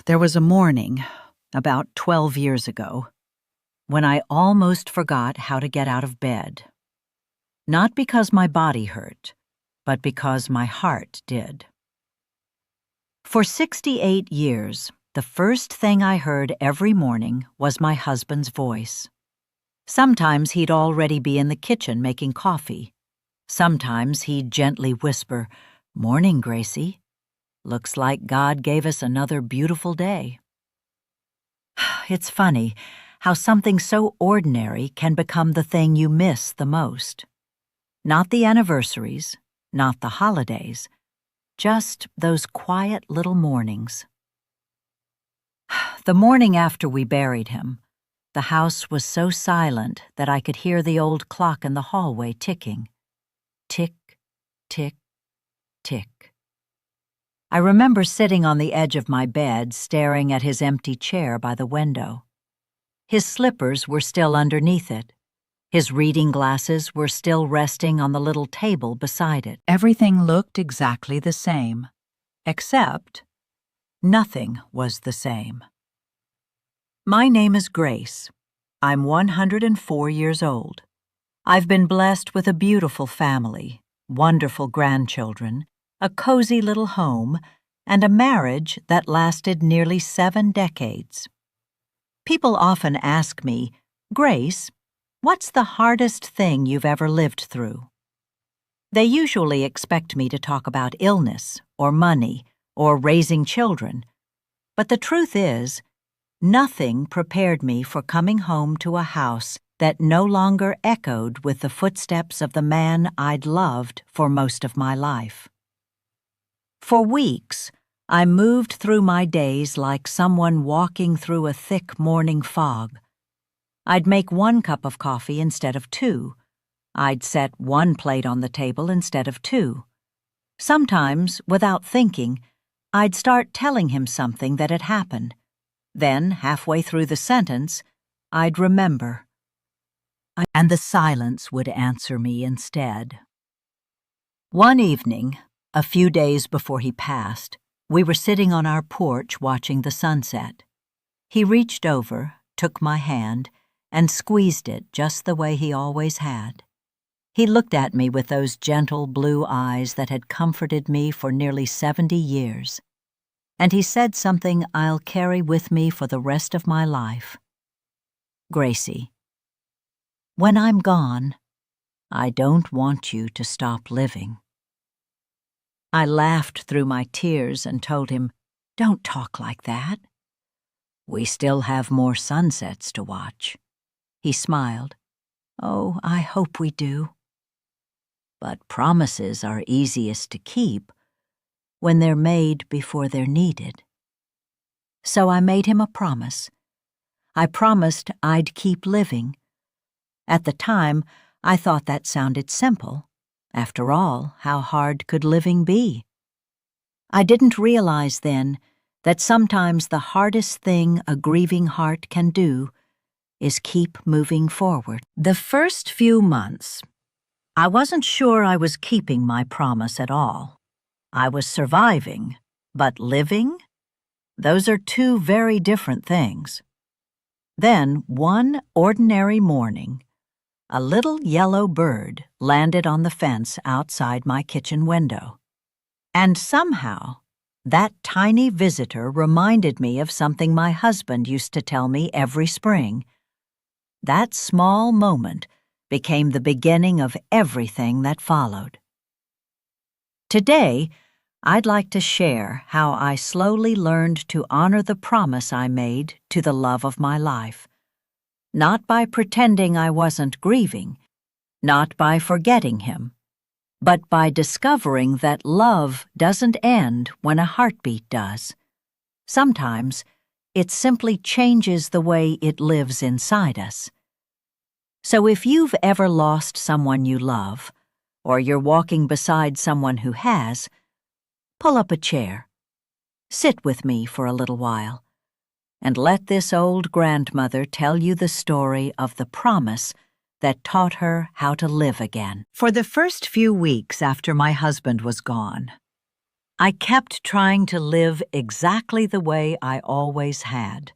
There was a morning, about 12 years ago, when I almost forgot how to get out of bed. Not because my body hurt, but because my heart did. For 68 years, the first thing I heard every morning was my husband's voice. Sometimes he'd already be in the kitchen making coffee. Sometimes he'd gently whisper, "Morning, Gracie. Looks like God gave us another beautiful day." It's funny how something so ordinary can become the thing you miss the most. Not the anniversaries, not the holidays, just those quiet little mornings. The morning after we buried him, the house was so silent that I could hear the old clock in the hallway ticking. Tick, tick, tick. I remember sitting on the edge of my bed staring at his empty chair by the window. His slippers were still underneath it. His reading glasses were still resting on the little table beside it. Everything looked exactly the same, except nothing was the same. My name is Grace. I'm 104 years old. I've been blessed with a beautiful family, wonderful grandchildren, a cozy little home, and a marriage that lasted nearly 7 decades. People often ask me, "Grace, what's the hardest thing you've ever lived through?" They usually expect me to talk about illness, or money, or raising children. But the truth is, nothing prepared me for coming home to a house that no longer echoed with the footsteps of the man I'd loved for most of my life. For weeks, I moved through my days like someone walking through a thick morning fog. I'd make 1 cup of coffee instead of 2. I'd set 1 plate on the table instead of 2. Sometimes, without thinking, I'd start telling him something that had happened. Then, halfway through the sentence, I'd remember. And the silence would answer me instead. One evening, a few days before he passed, we were sitting on our porch watching the sunset. He reached over, took my hand, and squeezed it just the way he always had. He looked at me with those gentle blue eyes that had comforted me for nearly 70 years. And he said something I'll carry with me for the rest of my life. "Gracie, when I'm gone, I don't want you to stop living." I laughed through my tears and told him, "Don't talk like that. We still have more sunsets to watch." He smiled. "Oh, I hope we do." But promises are easiest to keep when they're made before they're needed. So I made him a promise. I promised I'd keep living. At the time, I thought that sounded simple. After all, how hard could living be? I didn't realize then that sometimes the hardest thing a grieving heart can do is keep moving forward. The first few months, I wasn't sure I was keeping my promise at all. I was surviving, but living? Those are 2 very different things. Then, one ordinary morning, a little yellow bird landed on the fence outside my kitchen window. And somehow, that tiny visitor reminded me of something my husband used to tell me every spring. That small moment became the beginning of everything that followed. Today, I'd like to share how I slowly learned to honor the promise I made to the love of my life. Not by pretending I wasn't grieving, not by forgetting him, but by discovering that love doesn't end when a heartbeat does. Sometimes, it simply changes the way it lives inside us. So if you've ever lost someone you love, or you're walking beside someone who has, pull up a chair, sit with me for a little while, and let this old grandmother tell you the story of the promise that taught her how to live again. For the first few weeks after my husband was gone, I kept trying to live exactly the way I always had.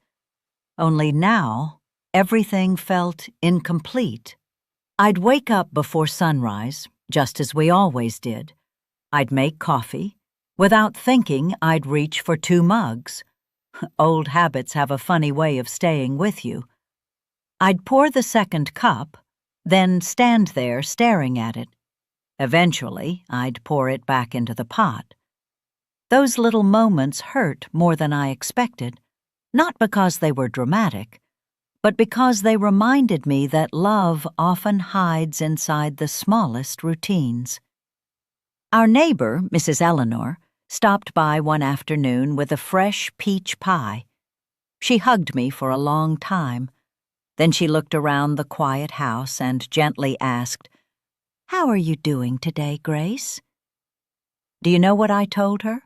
Only now, everything felt incomplete. I'd wake up before sunrise, just as we always did. I'd make coffee. Without thinking, I'd reach for 2 mugs. Old habits have a funny way of staying with you. I'd pour the second cup, then stand there staring at it. Eventually, I'd pour it back into the pot. Those little moments hurt more than I expected, not because they were dramatic, but because they reminded me that love often hides inside the smallest routines. Our neighbor, Mrs. Eleanor, stopped by one afternoon with a fresh peach pie. She hugged me for a long time. Then she looked around the quiet house and gently asked, "How are you doing today, Grace?" Do you know what I told her?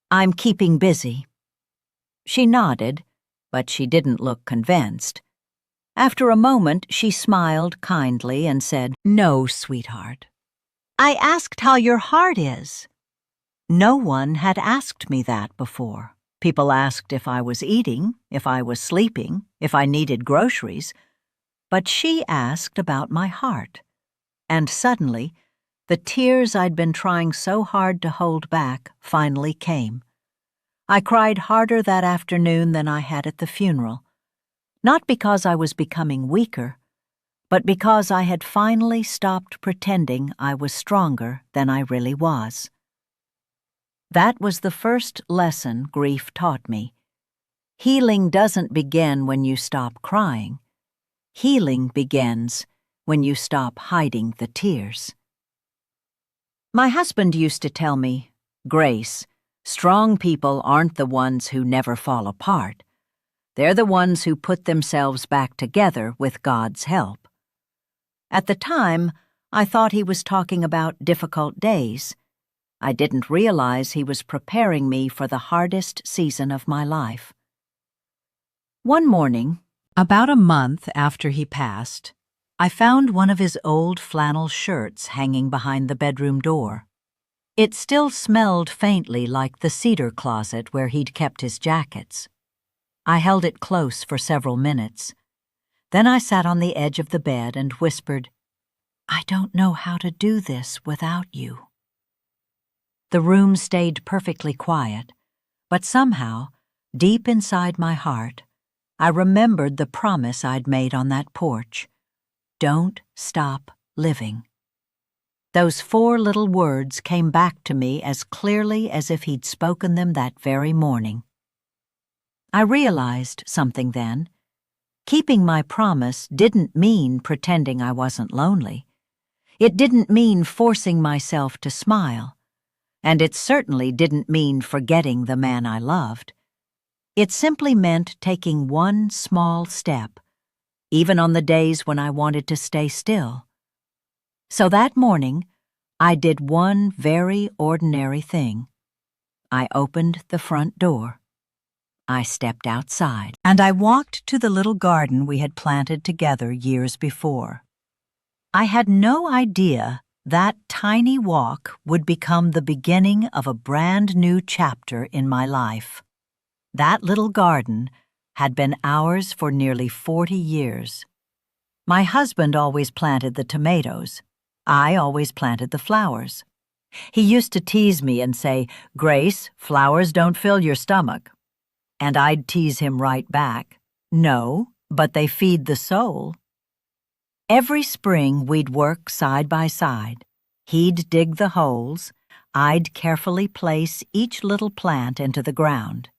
"I'm keeping busy." She nodded, but she didn't look convinced. After a moment, she smiled kindly and said, "No, sweetheart. I asked how your heart is." No one had asked me that before. People asked if I was eating, if I was sleeping, if I needed groceries. But she asked about my heart. And suddenly, the tears I'd been trying so hard to hold back finally came. I cried harder that afternoon than I had at the funeral. Not because I was becoming weaker, but because I had finally stopped pretending I was stronger than I really was. That was the first lesson grief taught me. Healing doesn't begin when you stop crying. Healing begins when you stop hiding the tears. My husband used to tell me, "Grace, strong people aren't the ones who never fall apart. They're the ones who put themselves back together with God's help." At the time, I thought he was talking about difficult days. I didn't realize he was preparing me for the hardest season of my life. One morning, about a month after he passed, I found one of his old flannel shirts hanging behind the bedroom door. It still smelled faintly like the cedar closet where he'd kept his jackets. I held it close for several minutes. Then I sat on the edge of the bed and whispered, "I don't know how to do this without you." The room stayed perfectly quiet, but somehow, deep inside my heart, I remembered the promise I'd made on that porch. Don't stop living. Those 4 little words came back to me as clearly as if he'd spoken them that very morning. I realized something then. Keeping my promise didn't mean pretending I wasn't lonely. It didn't mean forcing myself to smile. And it certainly didn't mean forgetting the man I loved. It simply meant taking one small step, even on the days when I wanted to stay still. So that morning, I did one very ordinary thing. I opened the front door. I stepped outside, and I walked to the little garden we had planted together years before. I had no idea that tiny walk would become the beginning of a brand new chapter in my life. That little garden had been ours for nearly 40 years. My husband always planted the tomatoes. I always planted the flowers. He used to tease me and say, "Grace, flowers don't fill your stomach." And I'd tease him right back, "No, but they feed the soul." Every spring we'd work side by side. He'd dig the holes. I'd carefully place each little plant into the ground.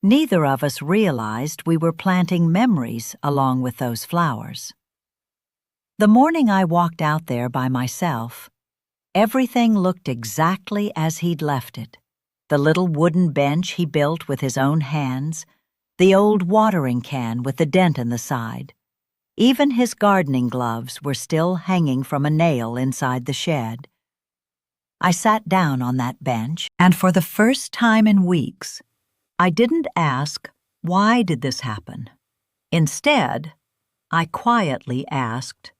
Neither of us realized we were planting memories along with those flowers. The morning I walked out there by myself, everything looked exactly as he'd left it. The little wooden bench he built with his own hands, the old watering can with the dent in the side. Even his gardening gloves were still hanging from a nail inside the shed. I sat down on that bench, and for the first time in weeks, I didn't ask, "Why did this happen?" Instead, I quietly asked,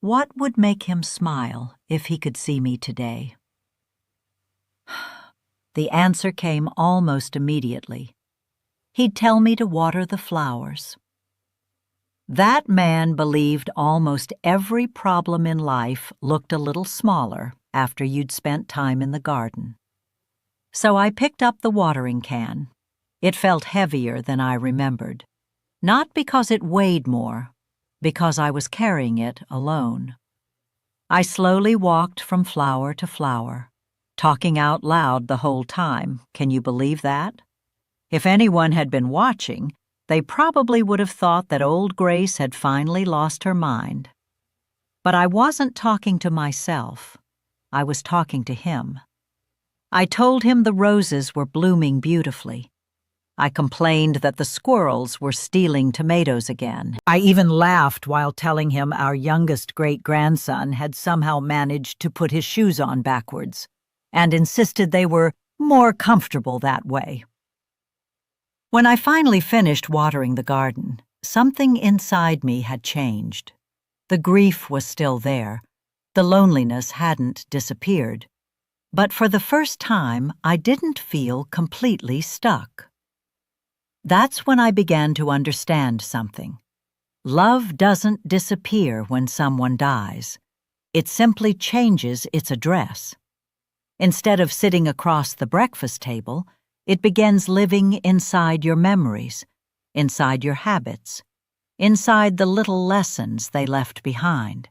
what would make him smile if he could see me today? The answer came almost immediately. He'd tell me to water the flowers. That man believed almost every problem in life looked a little smaller after you'd spent time in the garden. So I picked up the watering can. It felt heavier than I remembered. Not because it weighed more, because I was carrying it alone. I slowly walked from flower to flower, talking out loud the whole time. Can you believe that? If anyone had been watching, they probably would have thought that old Grace had finally lost her mind. But I wasn't talking to myself. I was talking to him. I told him the roses were blooming beautifully. I complained that the squirrels were stealing tomatoes again. I even laughed while telling him our youngest great-grandson had somehow managed to put his shoes on backwards, and insisted they were more comfortable that way. When I finally finished watering the garden, something inside me had changed. The grief was still there. The loneliness hadn't disappeared. But for the first time, I didn't feel completely stuck. That's when I began to understand something. Love doesn't disappear when someone dies. It simply changes its address. Instead of sitting across the breakfast table, it begins living inside your memories, inside your habits, inside the little lessons they left behind.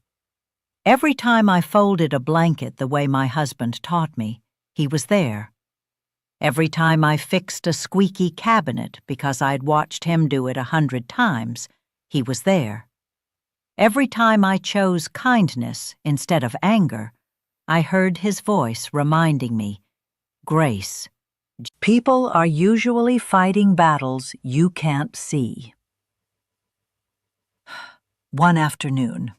Every time I folded a blanket the way my husband taught me, he was there. Every time I fixed a squeaky cabinet because I'd watched him do it 100 times, he was there. Every time I chose kindness instead of anger, I heard his voice reminding me, Grace. People are usually fighting battles you can't see. One afternoon,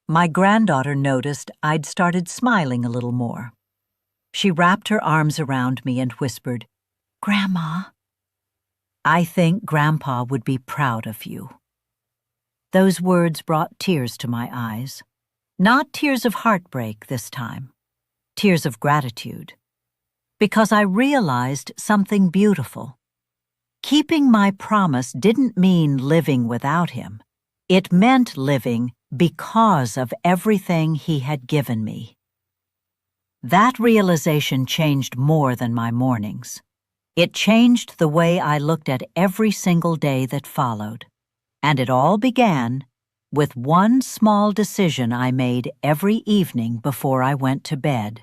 my granddaughter noticed I'd started smiling a little more. She wrapped her arms around me and whispered, Grandma, I think Grandpa would be proud of you. Those words brought tears to my eyes. Not tears of heartbreak this time, tears of gratitude. Because I realized something beautiful. Keeping my promise didn't mean living without him. It meant living because of everything he had given me. That realization changed more than my mornings. It changed the way I looked at every single day that followed. And it all began with one small decision I made every evening before I went to bed.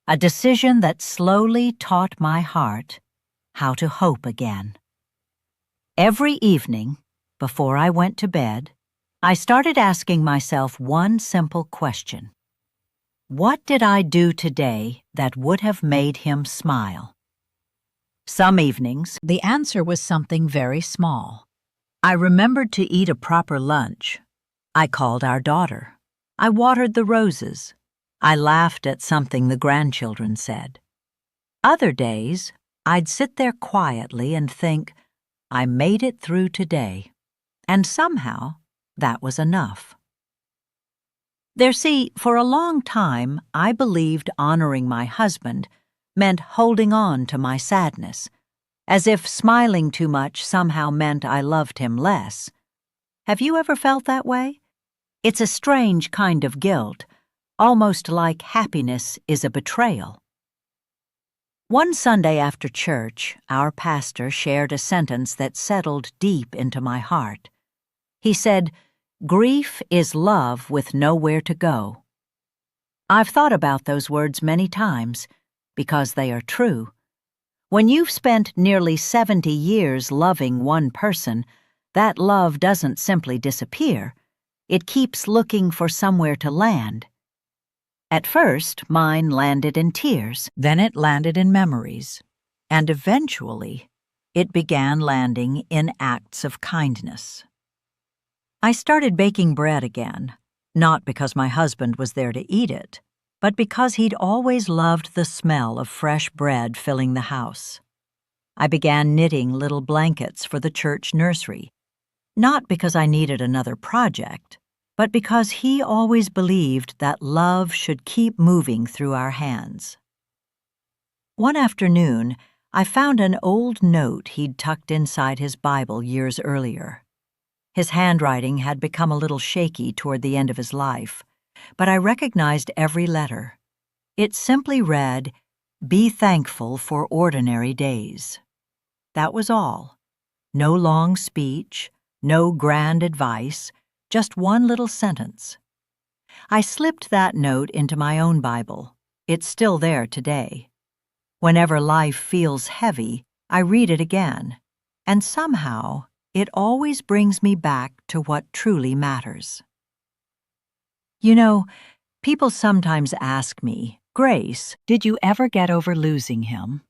A decision that slowly taught my heart how to hope again. Every evening, before I went to bed, I started asking myself one simple question. What did I do today that would have made him smile? Some evenings, the answer was something very small. I remembered to eat a proper lunch. I called our daughter. I watered the roses. I laughed at something the grandchildren said. Other days, I'd sit there quietly and think, I made it through today. And somehow, that was enough. See, for a long time, I believed honoring my husband meant holding on to my sadness, as if smiling too much somehow meant I loved him less. Have you ever felt that way? It's a strange kind of guilt, almost like happiness is a betrayal. One Sunday after church, our pastor shared a sentence that settled deep into my heart. He said, Grief is love with nowhere to go. I've thought about those words many times, because they are true. When you've spent nearly 70 years loving one person, that love doesn't simply disappear. It keeps looking for somewhere to land. At first, mine landed in tears, then it landed in memories, and eventually, it began landing in acts of kindness. I started baking bread again, not because my husband was there to eat it, but because he'd always loved the smell of fresh bread filling the house. I began knitting little blankets for the church nursery, not because I needed another project, but because he always believed that love should keep moving through our hands. One afternoon, I found an old note he'd tucked inside his Bible years earlier. His handwriting had become a little shaky toward the end of his life, but I recognized every letter. It simply read, "Be thankful for ordinary days." That was all. No long speech, no grand advice, just one little sentence. I slipped that note into my own Bible. It's still there today. Whenever life feels heavy, I read it again, and somehow it always brings me back to what truly matters. You know, people sometimes ask me, "Grace, did you ever get over losing him?"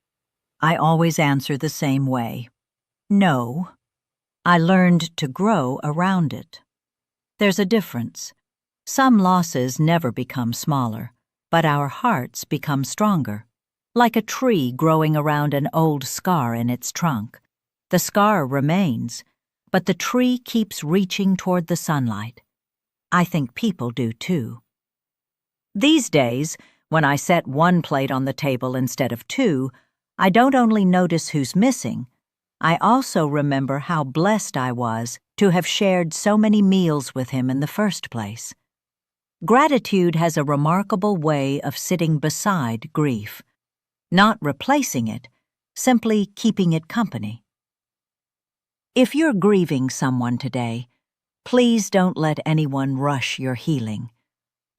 I always answer the same way. No. I learned to grow around it. There's a difference. Some losses never become smaller, but our hearts become stronger. Like a tree growing around an old scar in its trunk. The scar remains, but the tree keeps reaching toward the sunlight. I think people do too. These days, when I set one plate on the table instead of two, I don't only notice who's missing, I also remember how blessed I was to have shared so many meals with him in the first place. Gratitude has a remarkable way of sitting beside grief. Not replacing it, simply keeping it company. If you're grieving someone today, please don't let anyone rush your healing.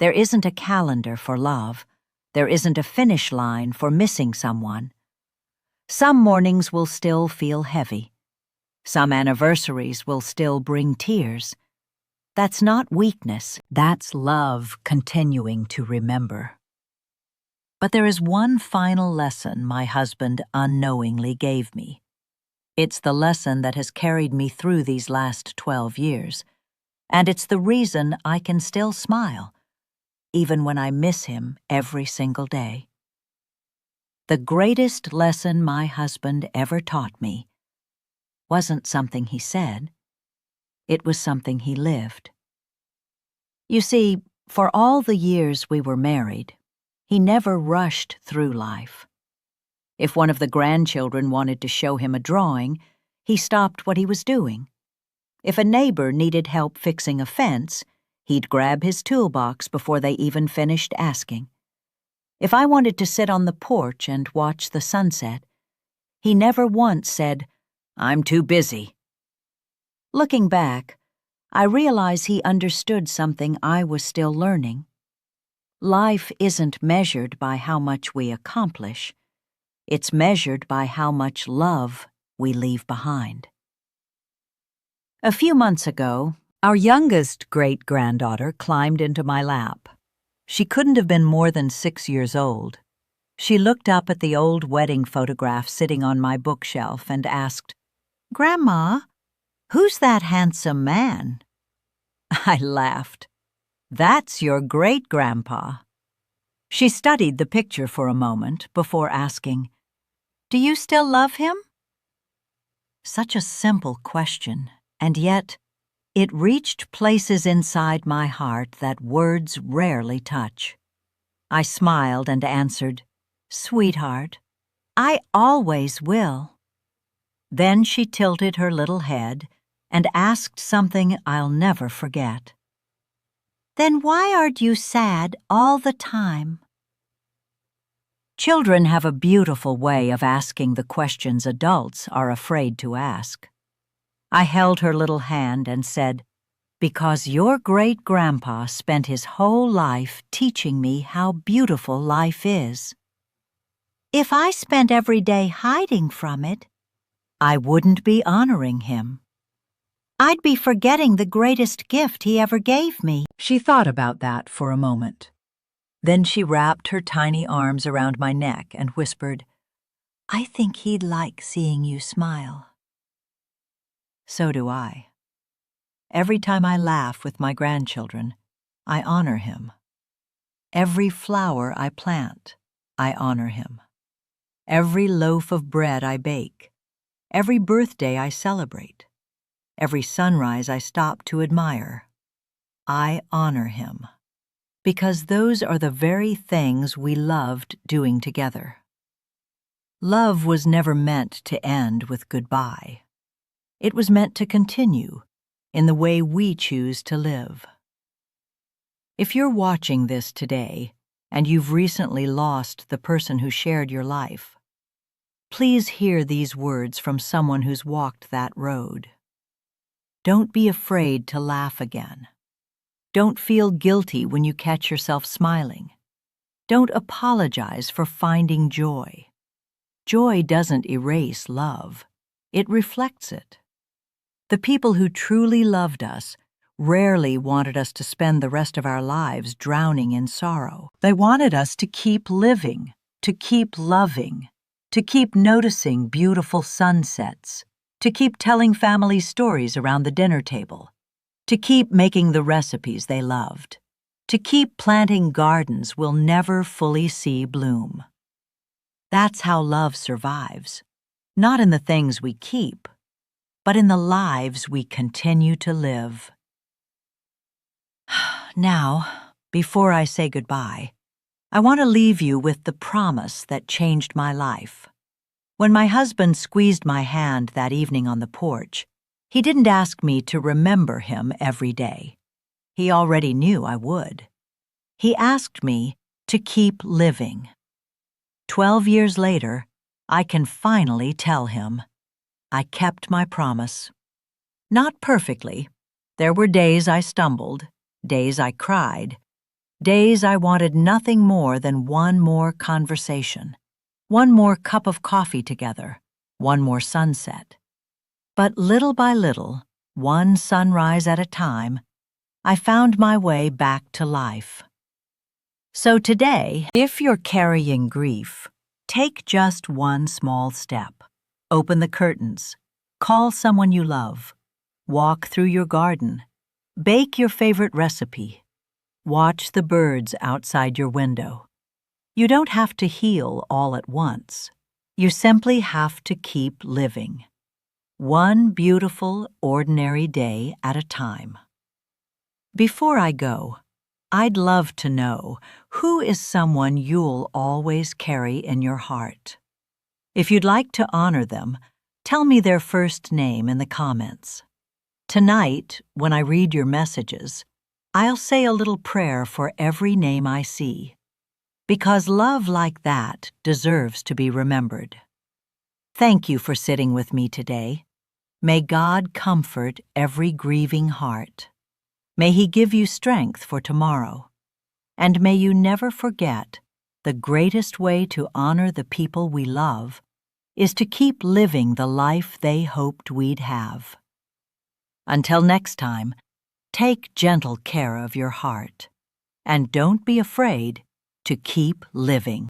There isn't a calendar for love. There isn't a finish line for missing someone. Some mornings will still feel heavy. Some anniversaries will still bring tears. That's not weakness, that's love continuing to remember. But there is one final lesson my husband unknowingly gave me. It's the lesson that has carried me through these last 12 years, and it's the reason I can still smile, even when I miss him every single day. The greatest lesson my husband ever taught me wasn't something he said, it was something he lived. You see, for all the years we were married, he never rushed through life. If one of the grandchildren wanted to show him a drawing, he stopped what he was doing. If a neighbor needed help fixing a fence, he'd grab his toolbox before they even finished asking. If I wanted to sit on the porch and watch the sunset, he never once said, "I'm too busy." Looking back, I realize he understood something I was still learning. Life isn't measured by how much we accomplish. It's measured by how much love we leave behind. A few months ago, our youngest great-granddaughter climbed into my lap. She couldn't have been more than 6 years old. She looked up at the old wedding photograph sitting on my bookshelf and asked, "Grandma, who's that handsome man?" I laughed. "That's your great-grandpa." She studied the picture for a moment before asking, "Do you still love him?" Such a simple question, and yet it reached places inside my heart that words rarely touch. I smiled and answered, "Sweetheart, I always will." Then she tilted her little head and asked something I'll never forget. "Then why aren't you sad all the time?" Children have a beautiful way of asking the questions adults are afraid to ask. I held her little hand and said, "Because your great-grandpa spent his whole life teaching me how beautiful life is." "If I spent every day hiding from it, I wouldn't be honoring him. I'd be forgetting the greatest gift he ever gave me." She thought about that for a moment. Then she wrapped her tiny arms around my neck and whispered, "I think he'd like seeing you smile." So do I. Every time I laugh with my grandchildren, I honor him. Every flower I plant, I honor him. Every loaf of bread I bake, every birthday I celebrate, every sunrise I stop to admire, I honor him. Because those are the very things we loved doing together. Love was never meant to end with goodbye. It was meant to continue in the way we choose to live. If you're watching this today and you've recently lost the person who shared your life, please hear these words from someone who's walked that road. Don't be afraid to laugh again. Don't feel guilty when you catch yourself smiling. Don't apologize for finding joy. Joy doesn't erase love. It reflects it. The people who truly loved us rarely wanted us to spend the rest of our lives drowning in sorrow. They wanted us to keep living, to keep loving, to keep noticing beautiful sunsets, to keep telling family stories around the dinner table, to keep making the recipes they loved, to keep planting gardens we'll never fully see bloom. That's how love survives, not in the things we keep, but in the lives we continue to live. Now, before I say goodbye, I want to leave you with the promise that changed my life. When my husband squeezed my hand that evening on the porch, he didn't ask me to remember him every day. He already knew I would. He asked me to keep living. 12 years later, I can finally tell him I kept my promise. Not perfectly. There were days I stumbled, days I cried, days I wanted nothing more than one more conversation, one more cup of coffee together, one more sunset. But little by little, one sunrise at a time, I found my way back to life. So today, if you're carrying grief, take just one small step. Open the curtains, call someone you love, walk through your garden, bake your favorite recipe, watch the birds outside your window. You don't have to heal all at once. You simply have to keep living. One beautiful, ordinary day at a time. Before I go, I'd love to know who is someone you'll always carry in your heart. If you'd like to honor them, tell me their first name in the comments. Tonight, when I read your messages, I'll say a little prayer for every name I see, because love like that deserves to be remembered. Thank you for sitting with me today. May God comfort every grieving heart. May He give you strength for tomorrow. And may you never forget the greatest way to honor the people we love is to keep living the life they hoped we'd have. Until next time, take gentle care of your heart, and don't be afraid to keep living.